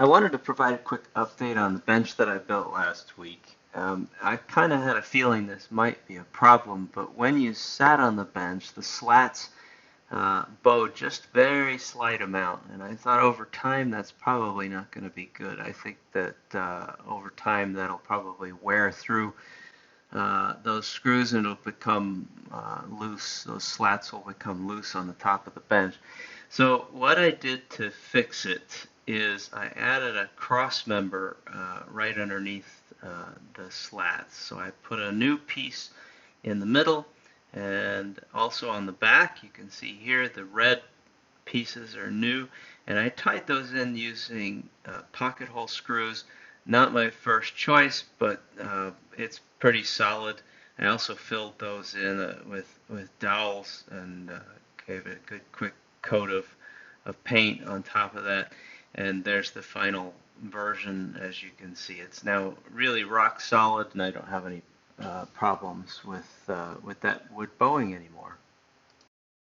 I wanted to provide a quick update on the bench that I built last week. I kind of had a feeling this might be a problem, but when you sat on the bench, the slats bowed just very slight amount, and I thought over time that's probably not going to be good. I think that over time that'll probably wear through those screws and it'll become loose. Those slats will become loose on the top of the bench. So what I did to fix it is I added a cross member right underneath the slats. So I put a new piece in the middle and also on the back. You can see here the red pieces are new, and I tied those in using pocket hole screws. Not my first choice, but it's pretty solid. I also filled those in with dowels and gave it a good quick coat of paint on top of that. And there's the final version. As you can see, it's now really rock solid, and I don't have any problems with that wood bowing anymore.